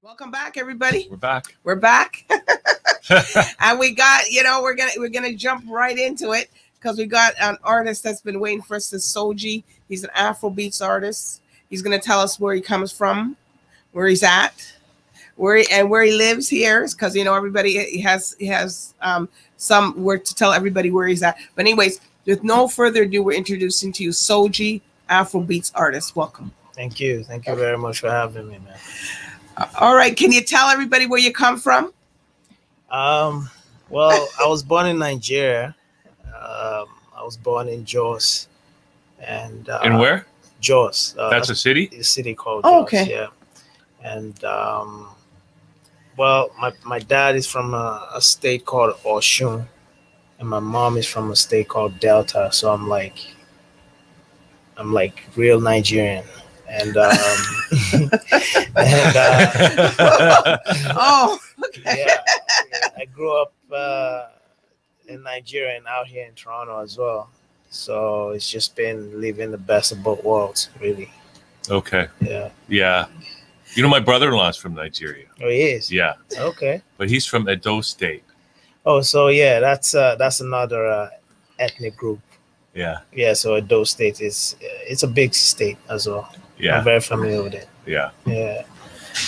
Welcome back, everybody. We're back. We're back. And we got, we're gonna jump right into it because we got an artist that's been waiting for us, SOJIII. He's an Afrobeats artist. He's gonna tell us where he comes from, where he's at, where he lives here, because everybody has some word to tell everybody where he's at. But anyways, with no further ado, we're introducing to you SOJIII, Afrobeats artist. Welcome. Thank you very much for having me, man. All right, can you tell everybody where you come from? Well, I was born in Nigeria. I was born in Jos, and in where? Jos. That's a city. A city called Jos. Oh, okay. Yeah, and well, my dad is from a state called Osun, and my mom is from a state called Delta. So I'm like real Nigerian. And oh, okay. Yeah, I grew up in Nigeria and out here in Toronto as well. So it's just been living the best of both worlds, really. Okay. Yeah. Yeah. My brother-in-law's from Nigeria. Oh, he is? Yeah. Okay. But he's from Edo State. Oh, so yeah, that's another ethnic group. Yeah. Yeah. So Edo State it's a big state as well. Yeah. I'm very familiar with it. Yeah. Yeah.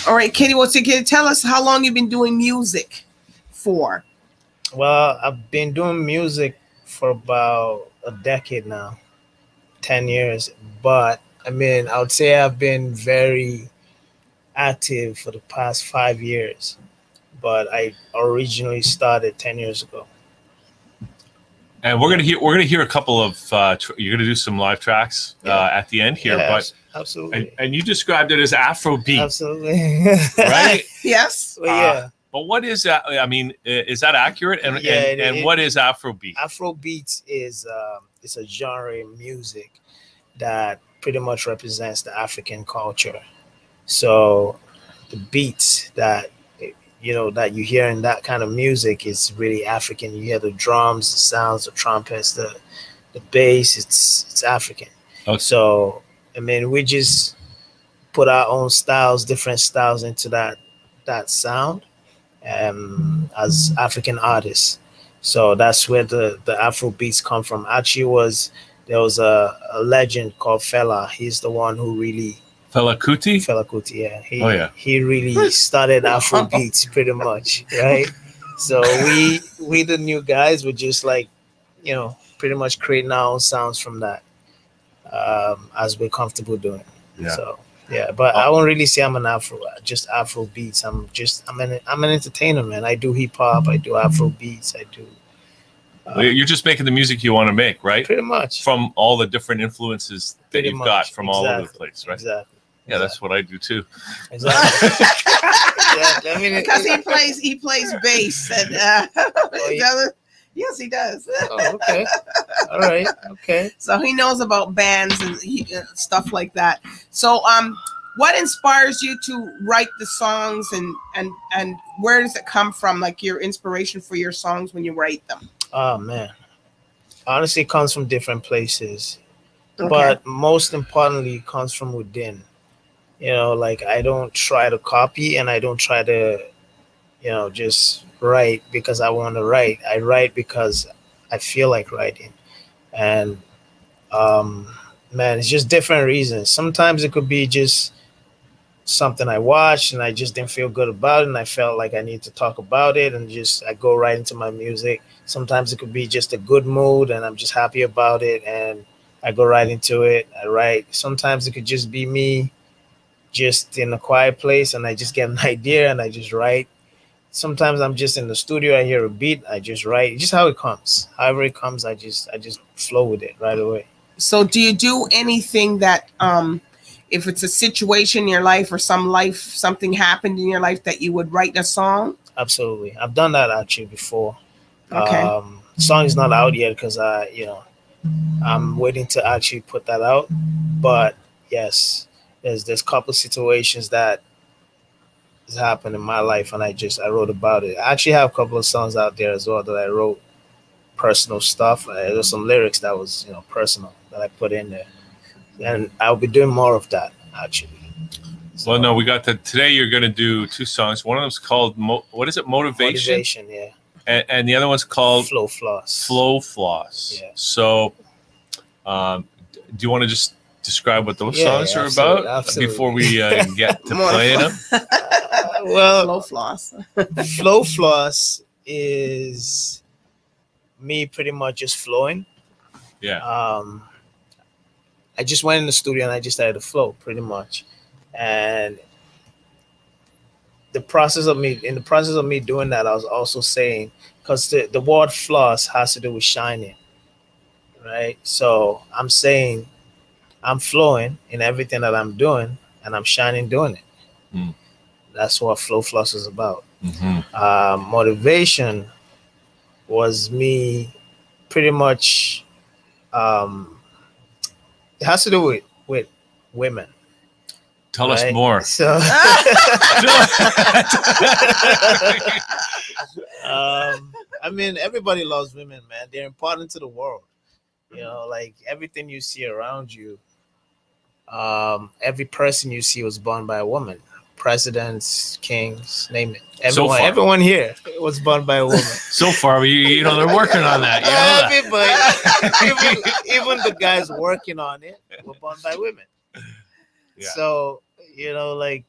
All right, Katie, can you tell us how long you've been doing music for? Well, I've been doing music for about a decade now, 10 years. But I mean, I would say I've been very active for the past 5 years. But I originally started 10 years ago. And we're gonna hear a couple of you're gonna do some live tracks at the end here, yeah, but absolutely. And you described it as Afrobeat, absolutely, right? Yes. Well, yeah. But what is that? I mean, is that accurate? And what is Afrobeat? Afrobeat is it's a genre in music that pretty much represents the African culture. So the beats that that you hear in that kind of music is really African. You hear the drums, the sounds, the trumpets, the bass. It's African. Okay. So I mean, we just put our own styles, different styles into that sound, as African artists. So that's where the Afro beats come from. Actually, there was a legend called Fela. He's the one who really Fela Kuti, yeah. He really started Afro beats pretty much, right? So we the new guys were just pretty much creating our own sounds from that, as we're comfortable doing. Yeah. So yeah, but I won't really say I'm an just Afro beats. I'm an entertainer, man. I do hip hop, I do Afro beats, I do. You're just making the music you want to make, right? Pretty much. From all the different influences that you've got from all over the place, right? Exactly. Yeah, that's what I do too. Exactly. Yeah, I mean, because he plays bass and yes, he does. Oh, okay. All right. Okay. So he knows about bands and stuff like that. So what inspires you to write the songs and where does it come from? Like your inspiration for your songs when you write them? Oh man, honestly, it comes from different places, okay. But most importantly, it comes from within. I don't try to copy, and I don't try to, just write because I want to write. I write because I feel like writing, and man, it's just different reasons. Sometimes it could be just something I watched and I just didn't feel good about it, and I felt like I need to talk about it, and I go right into my music. Sometimes it could be just a good mood and I'm just happy about it and I go right into it. I write. Sometimes it could just be me just in a quiet place and I just get an idea and I just write. Sometimes I'm just in the studio, I hear a beat, I just write. Just how it comes. However it comes, I just flow with it right away. So do you do anything that if it's a situation in your life or something happened in your life that you would write a song? Absolutely. I've done that actually before. Okay. The song is not out yet because I'm waiting to actually put that out. But yes, there's a couple situations that has happened in my life and I wrote about it. I actually have a couple of songs out there as well that I wrote, personal stuff. There's some lyrics that was personal that I put in there. And I'll be doing more of that actually. So, Well, no, we got that today. You're going to do 2 songs. One of them's called what is it? Motivation. yeah. And the other one's called Flow Floss. Flow Floss. Yeah. So, do you want to just describe what those songs are absolutely, about absolutely. before we get to playing them? Well, Flow Floss. Flow Floss is me pretty much just flowing. Yeah. I just went in the studio and I just started to flow pretty much. And in the process of me doing that, I was also saying, because the word floss has to do with shining, right? So I'm saying I'm flowing in everything that I'm doing, and I'm shining doing it. Mm. That's what Flow Floss is about. Mm-hmm. Motivation was me pretty much, it has to do with women. Tell us right? more. So, I mean, everybody loves women, man. They're important to the world. You know, like everything you see around you, every person you see was born by a woman. Presidents, kings, name it. Everyone here was born by a woman. So far, you know, they're working on that. You know that. even the guys working on it were born by women. Yeah. So, you know, like,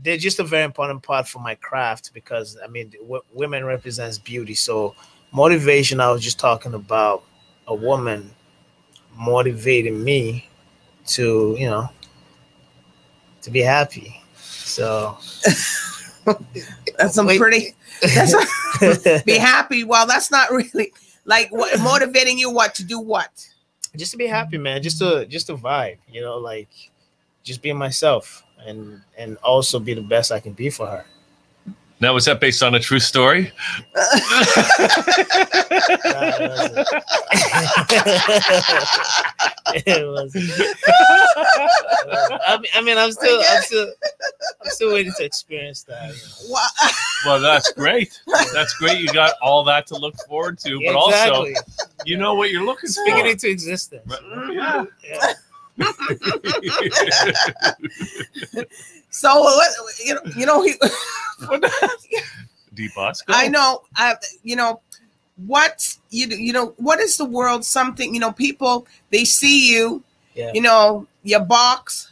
they're just a very important part for my craft because, I mean, women represents beauty. So motivation, I was just talking about a woman motivating me to, you know, to be happy. So that's some pretty. Be happy. Well, that's not really like what motivating you. What to do? What? Just to be happy, man. Just to vibe. You know, like just being myself and also be the best I can be for her. Now, was that based on a true story? It wasn't. I mean, I'm still waiting to experience that. You know? Well, that's great. That's great. You got all that to look forward to, but also, you know what you're looking for. Speaking into existence. Yeah. Yeah. So you know DBoss. I know. You know what you know. What is the world? Something, you know. People, they see you. Yeah. You know, you box.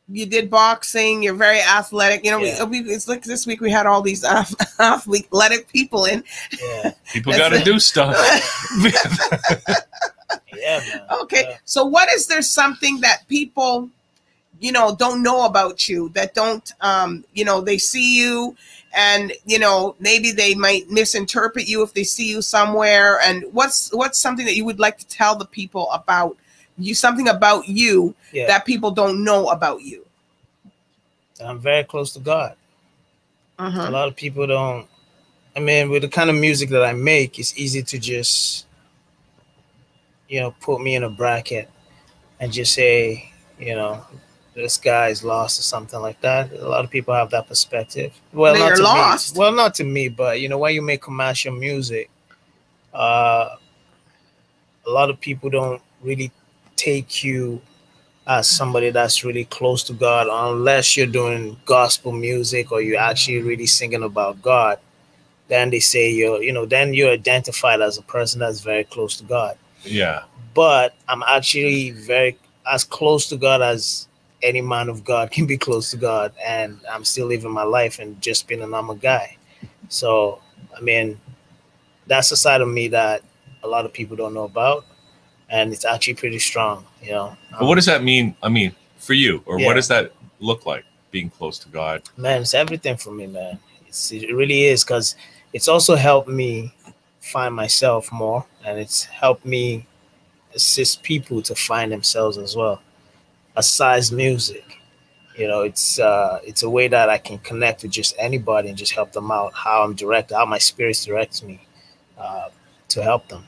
You did boxing. You're very athletic. You know, it's like this week we had all these athletic people in. Yeah. People got to do stuff. Yeah, man. Okay. Yeah. So what is there something that people, you know, don't know about you, that don't, you know, they see you and, you know, maybe they might misinterpret you if they see you somewhere. And what's something that you would like to tell the people about you, something about you that people don't know about you? I'm very close to God. A lot of people don't. I mean, with the kind of music that I make, it's easy to just, you know, put me in a bracket and just say, you know, this guy's lost or something like that. A lot of people have that perspective. Well, not to me. Well, not to me, but you know, when you make commercial music, a lot of people don't really take you as somebody that's really close to God unless you're doing gospel music or you're actually really singing about God. Then they say then you're identified as a person that's very close to God. Yeah. But I'm actually very as close to God as any man of God can be close to God, and I'm still living my life and just being a normal guy. So, I mean, that's a side of me that a lot of people don't know about, and it's actually pretty strong, you know. But what does that mean? I mean, for you, or what does that look like, being close to God? Man, it's everything for me, man. It really is, because it's also helped me find myself more, and it's helped me assist people to find themselves as well. Besides music, you know, it's a way that I can connect with just anybody and just help them out. How my spirit directs me to help them.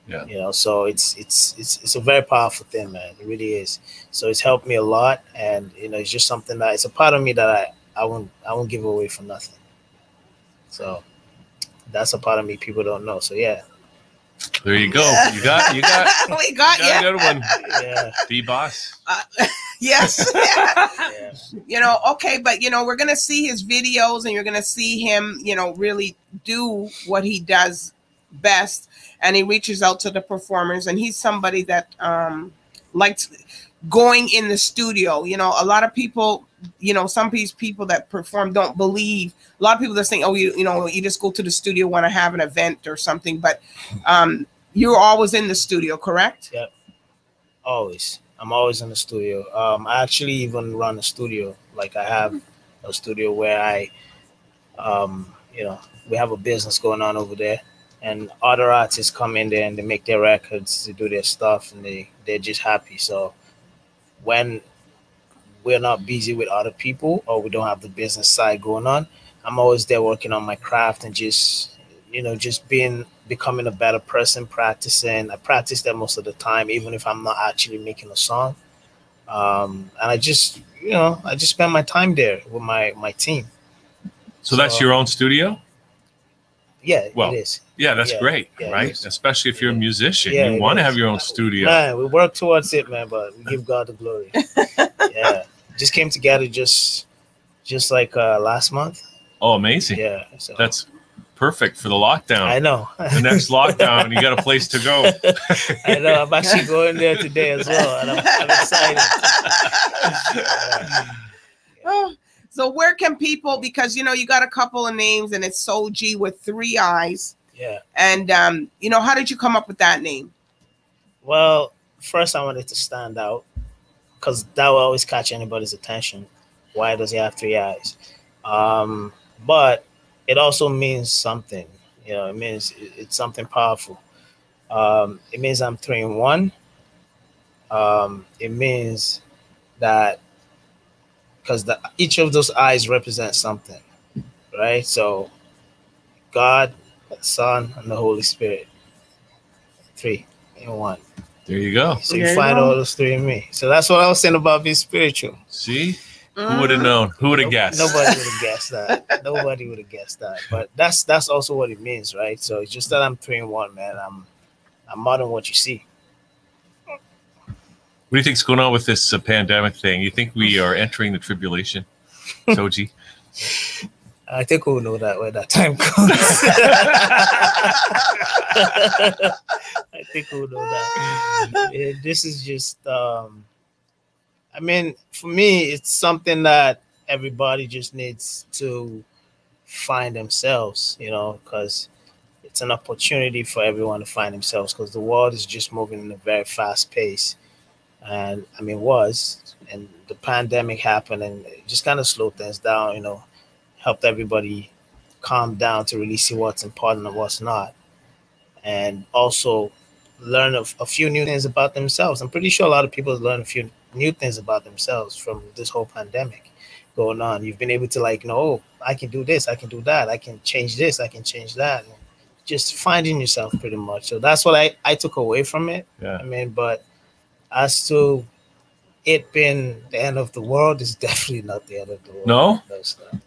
Yeah. You know, so it's a very powerful thing, man. It really is. So it's helped me a lot, and you know, it's just something that it's a part of me that I won't give away for nothing. So that's a part of me people don't know. So yeah. There you go. You got we got a good one. Yeah. DBoss. Yes. Yeah. You know, okay, but you know, we're gonna see his videos, and you're gonna see him, you know, really do what he does best, and he reaches out to the performers, and he's somebody that likes going in the studio. You know, a lot of people, you know, some of these people that perform don't believe. A lot of people that think, oh, you know, you just go to the studio when I have an event or something, but you're always in the studio, correct? Yep. Always. I'm always in the studio. I actually even run a studio. Like I have a studio where I, you know, we have a business going on over there, and other artists come in there and they make their records, they do their stuff, and they're just happy. So when we're not busy with other people or we don't have the business side going on, I'm always there working on my craft and just, you know, just becoming a better person, practicing. I practice that most of the time, even if I'm not actually making a song. And I just, you know, I just spend my time there with my team. So that's your own studio? Yeah, Well, it is. Yeah, that's great, yeah, right? Especially if you're a musician. Yeah, you it want to is. have your own studio. Man, we work towards it, man, but we give God the glory. Yeah. Just came together just like last month. Oh, amazing. Yeah. So That's perfect for the lockdown. I know. The next lockdown, you got a place to go. I know. I'm actually going there today as well, and I'm excited. Oh, so where can people, because you know you got a couple of names, and it's SOJIII with 3 eyes. Yeah. And you know, how did you come up with that name? Well, first I wanted to stand out, because that will always catch anybody's attention. Why does he have 3 eyes? But it also means something. You know, it means it's something powerful. It means I'm 3 in 1. It means that because each of those eyes represents something, right? So God, the Son, and the Holy Spirit, 3 in 1. There you go. So you find all those 3 in me. So that's what I was saying about being spiritual. See? Who would have known? Who would have guessed? Nobody would have guessed that. Nobody would have guessed that. But that's also what it means, right? So it's just that I'm 3 in 1, man. I'm more than what you see. What do you think's going on with this pandemic thing? You think we are entering the tribulation, SOJIII? I think we'll know that when that time comes. I think we'll know that. Yeah, this is just, I mean, for me, it's something that everybody just needs to find themselves, you know, because it's an opportunity for everyone to find themselves, because the world is just moving in a very fast pace. And I mean, and the pandemic happened and it just kind of slowed things down, you know, helped everybody calm down to really see what's important and what's not. And also learn a few new things about themselves. I'm pretty sure a lot of people have learned a few new things about themselves from this whole pandemic going on. You've been able to, like, know, oh, I can do this, I can do that, I can change this, I can change that. And just finding yourself pretty much. So that's what I took away from it. Yeah. I mean, but as to it being the end of the world, is definitely not the end of the world. No? That's not.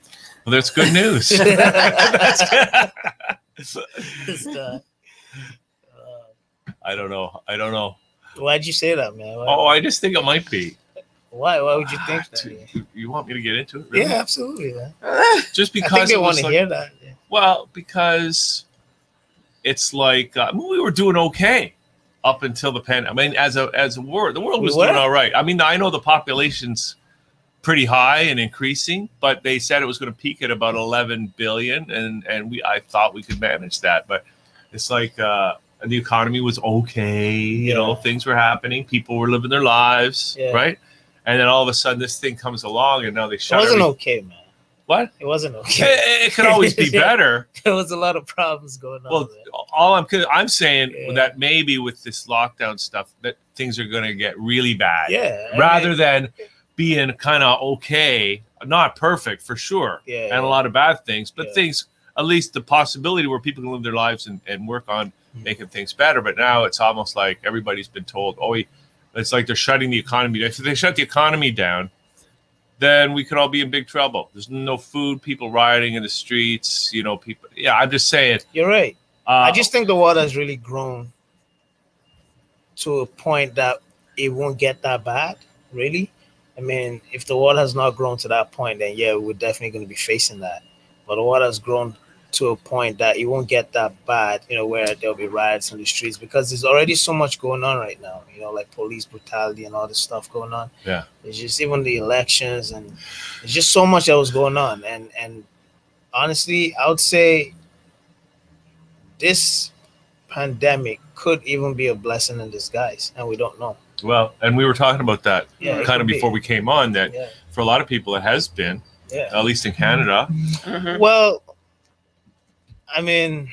Well, that's good news. It's not. I don't know. Why'd you say that, man? I just think it might be. Why would you think that? You want me to get into it? Really? Yeah, absolutely, man. Just because I think they want to hear that. Yeah. Well, because it's like we were doing okay up until the pandemic. I mean, as a world, the world was doing all right. I mean, I know the population's pretty high and increasing, but they said it was going to peak at about 11 billion, and I thought we could manage that. But it's like the economy was okay. You know, things were happening. People were living their lives, right? And then all of a sudden, this thing comes along, and now they shut. It wasn't okay, man. What? It wasn't okay. It could always be better. There was a lot of problems going on. Well, all I'm saying that maybe with this lockdown stuff, that things are going to get really bad. Yeah. Rather than being kind of okay, not perfect for sure, and a lot of bad things, but things, at least the possibility where people can live their lives and work on making things better. But now it's almost like everybody's been told, it's like they're shutting the economy down. If they shut the economy down, then we could all be in big trouble. There's no food, people rioting in the streets, you know, people. Yeah, I'm just saying. You're right. I just think the world has really grown to a point that it won't get that bad, really. I mean, if the water has not grown to that point, then yeah, we're definitely going to be facing that. But the water has grown to a point that it won't get that bad, you know, where there'll be riots on the streets, because there's already so much going on right now, you know, like police brutality and all this stuff going on. Yeah. It's just even the elections, and it's just so much that was going on. And honestly, I would say this pandemic could even be a blessing in disguise, and we don't know. Well, and we were talking about that kind of be. before we came on, that for a lot of people it has been, at least in Canada. Well, I mean,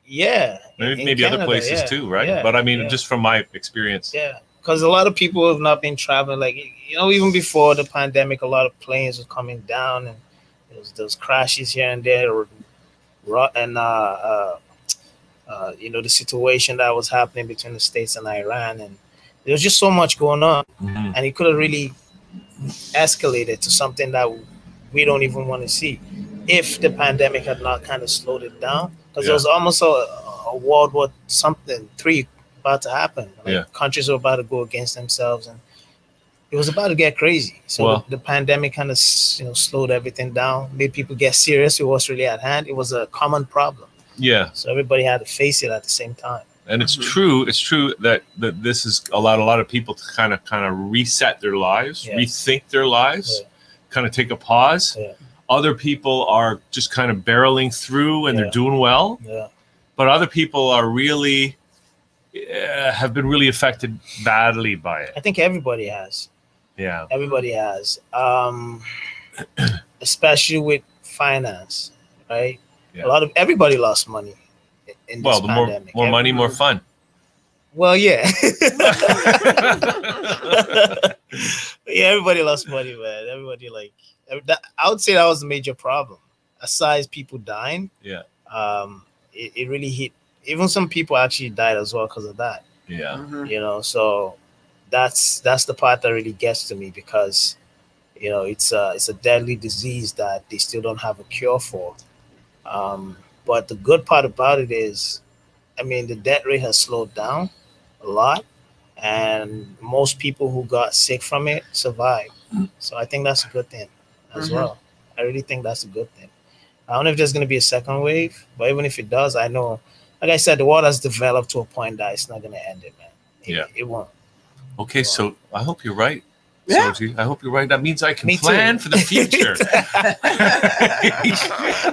maybe Canada, other places too, right? But I mean, just from my experience. Yeah, because a lot of people have not been traveling. Like, you know, even before the pandemic, a lot of planes were coming down, and those crashes here and there, and you know, the situation that was happening between the States and Iran, and there was just so much going on, and it could have really escalated to something that we don't even want to see if the pandemic had not kind of slowed it down, because there was almost a World War III about to happen. Like, countries were about to go against themselves, and it was about to get crazy. So the pandemic kind of, you know, slowed everything down, made people get serious with what's really at hand. It was a common problem. Yeah. So everybody had to face it at the same time. And it's true. It's true that this has allowed a lot of people to kind of reset their lives, rethink their lives, kind of take a pause. Other people are just kind of barreling through, and they're doing well. But other people are really have been really affected badly by it. I think everybody has. Yeah. Everybody has. Especially with finance, right? Yeah. Everybody lost money in this pandemic. More money, more fun. Well, yeah. Yeah, everybody lost money, man. Everybody, like, I would say that was a major problem. Aside people dying, it really hit. Even some people actually died as well because of that. Yeah. You know, so that's the part that really gets to me, because, you know, it's a deadly disease that they still don't have a cure for. But the good part about it is, I mean, the death rate has slowed down a lot, and most people who got sick from it survived. So I think that's a good thing as well. I really think that's a good thing. I don't know if there's going to be a second wave, but even if it does, I know, like I said, the world has developed to a point that it's not going to end it, man. It won't. Okay, so I hope you're right. SOJIII, I hope you're right. That means I can plan for the future.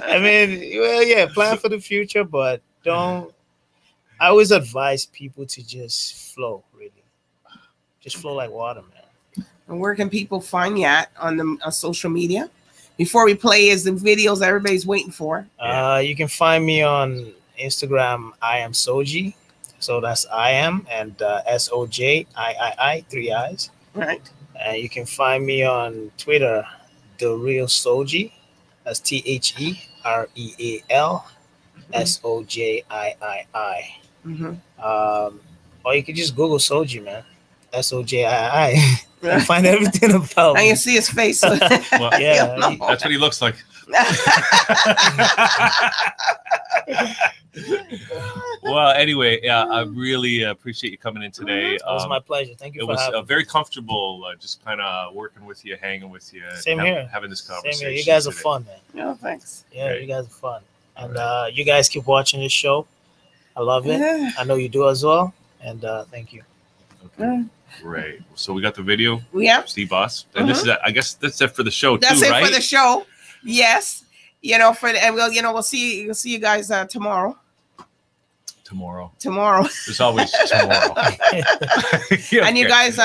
I mean, well, yeah, plan for the future, but don't. I always advise people to just flow, really. Just flow like water, man. And where can people find you at on social media? Before we play is the videos everybody's waiting for. You can find me on Instagram, I am SOJIII. So that's I am, and SOJIII, 3 I's. Right. And you can find me on Twitter, The Real SOJIII. That's TheReal SOJIII. Or you can just Google SOJIII, man. SOJIII. And find everything about me. I can see his face. Well, yeah, that's what he looks like. Well, anyway, I really appreciate you coming in today. It was my pleasure. Thank you for having me. It was very comfortable just kind of working with you, hanging with you. Same here. Having this conversation. Same here. You guys are fun, man. No, thanks. Yeah, great. You guys are fun. And you guys keep watching this show. I love it. I know you do as well. And thank you. Okay. Great. So we got the video. Yeah. DBoss. And this is, I guess that's it for the show too, right? That's it for the show. Yes. You know, we'll see you guys tomorrow. Tomorrow. There's always tomorrow. And you guys,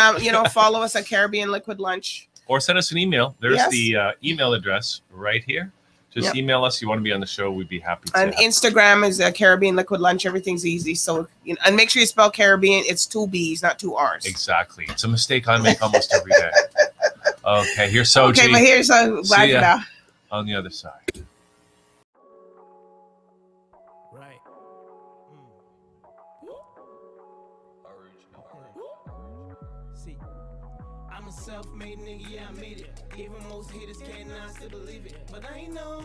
follow us at Caribbean Liquid Lunch. Or send us an email. There's the email address right here. Just email us. You want to be on the show, we'd be happy to. And Instagram is Caribbean Liquid Lunch. Everything's easy. So, and make sure you spell Caribbean. It's 2 B's, not 2 R's. Exactly. It's a mistake I make almost every day. Okay, here's SOJIII. Okay, but here's See ya on the other side. Right. See, I'm a self-made nigga, yeah, I made it. Even most haters cannot still believe it. But I know,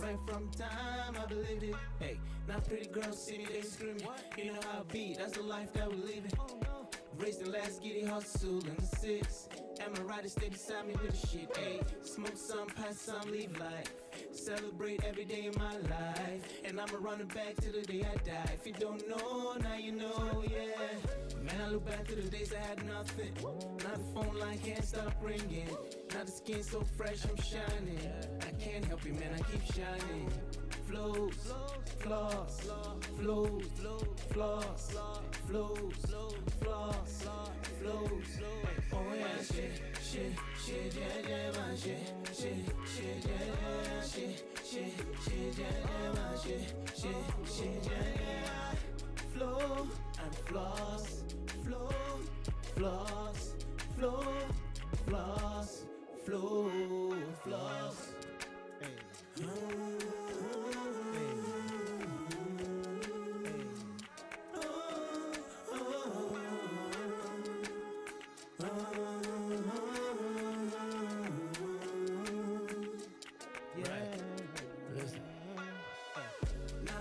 right from time I believed it. Hey, now pretty girls see me, they screaming. You know how it be, that's the life that we living. Raised the last giddy hustle in the six. And my rider stay beside me with the shit, ayy. Smoke some, pass some, leave life. Celebrate every day of my life. And I'ma run it back to the day I die. If you don't know, now you know, yeah. Man, I look back to the days I had nothing. Now the phone line can't stop ringing. Now the skin so fresh, I'm shining. I can't help it, man, I keep shining. Flows, floss, flows, floss, flows, floss, flows. Oh yeah, shit, yeah, yeah, my shit, yeah, shit, yeah, my shit, yeah. Flow and floss, flow, floss, flow, floss, flow, floss.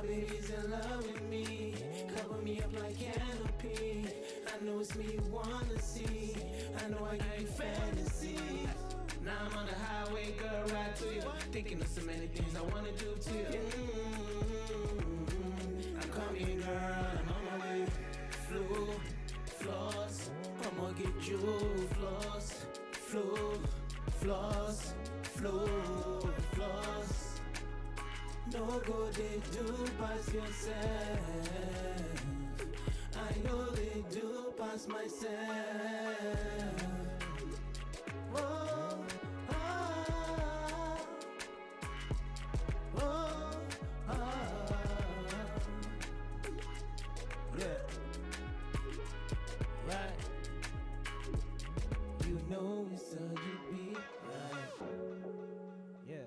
Baby's in love with me, cover me up like canopy. I know it's me you wanna see, I know I give you fantasies. Now I'm on the highway, girl, ride to you, thinking of so many things I wanna do to you. I'm coming, girl, I'm on my way. Flow, floss, come on get you, floss, flow, floss, flow, floss. No go they do pass yourself. I know they do pass myself. Whoa, yeah, right. You know it's SOJIII, right? Yeah.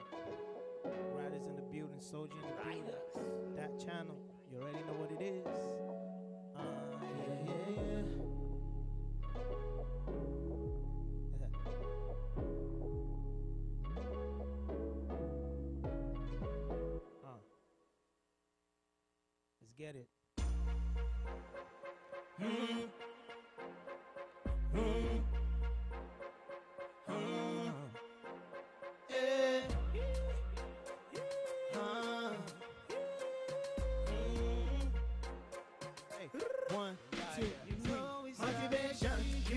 Riders in the building, SOJIII in the building. That channel, you already know what it is. Let's get it.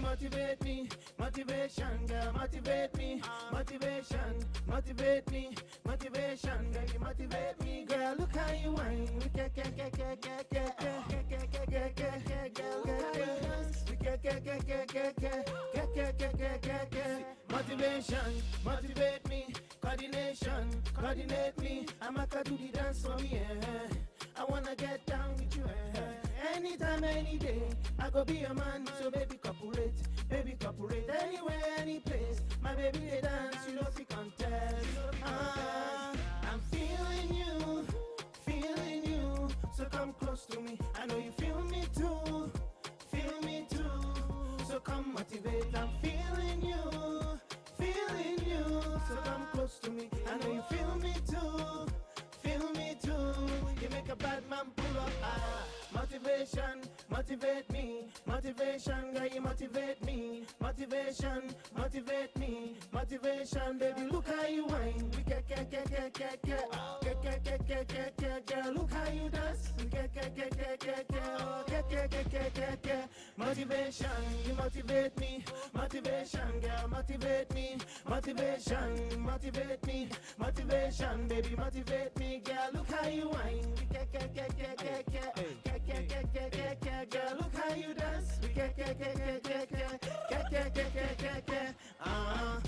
Motivate me, motivation, girl, motivate me, motivation, motivate me, motivation, girl, you motivate me, girl, look how you whine, girl, motivation, motivate me, coordination, coordinate me, I'ma do the dance for me, I wanna get down with you, anytime, any day, I go be a man, so baby cooperate, anywhere, any place, my baby they dance, you know if you contest, I'm feeling you, so come close to me, I know you feel me too, so come motivate, I'm feeling you, so come close to me, I know you feel me too, you make a bad man pull up, motivation, motivate me, motivation, girl, you motivate me, motivation, motivate me, motivation, baby, look how you whine, girl, look how you dance, motivation, you motivate me, motivation, girl, motivate me, motivation, motivate me, motivation, baby, motivate me, girl, look how you whine, girl, look how you dance,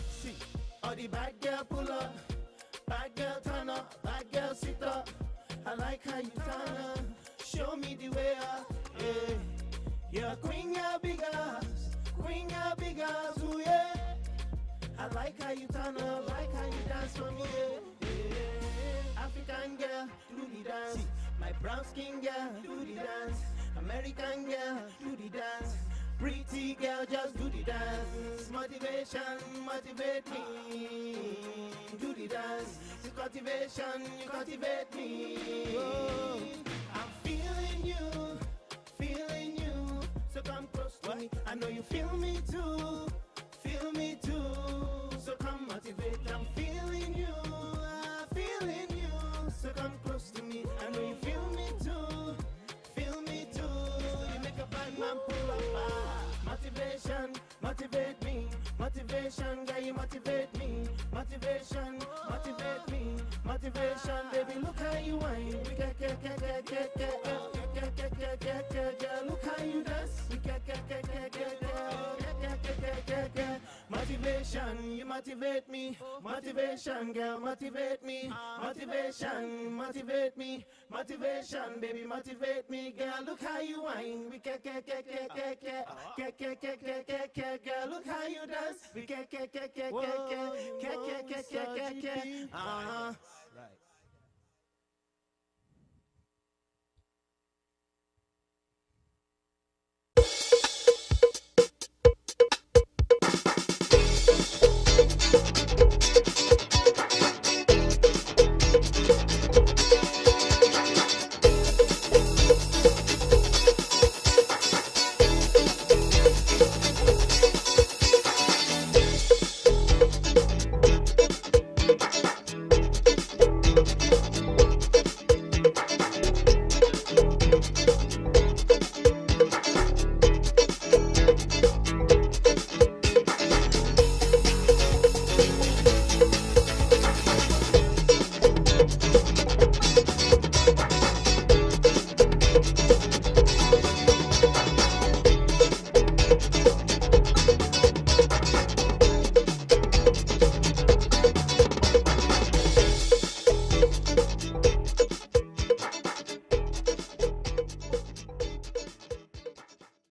see, all the bad girl pull up, bad girl turn up, bad girl sit up, I like how you turn up, show me the way up, you're queen, you're big ass, ooh yeah, I like how you turn up, like how you dance for me, African girl, do the dance, my brown skin girl, do the dance, American girl, do the dance, Pretty girl, just do the dance. Motivation, motivate me. Do the dance. You cultivation, you cultivate me. I'm feeling you, feeling you. So come close to me. I know you feel me too, feel me too. So come motivate. I'm feeling you, I'm feeling you. So come close to me. I know you feel me too, feel me too. You make a bad man pull up. Motivation, motivate me. Motivation, girl, you motivate me. Motivation, motivate me. Motivation, baby, look how you whine. Girl, look how you dance. Motivation, you motivate me. Motivation, girl, motivate me. Motivation, motivate me. Motivation, baby, motivate me. Girl, look how you whine. Girl, look how you dance. Right.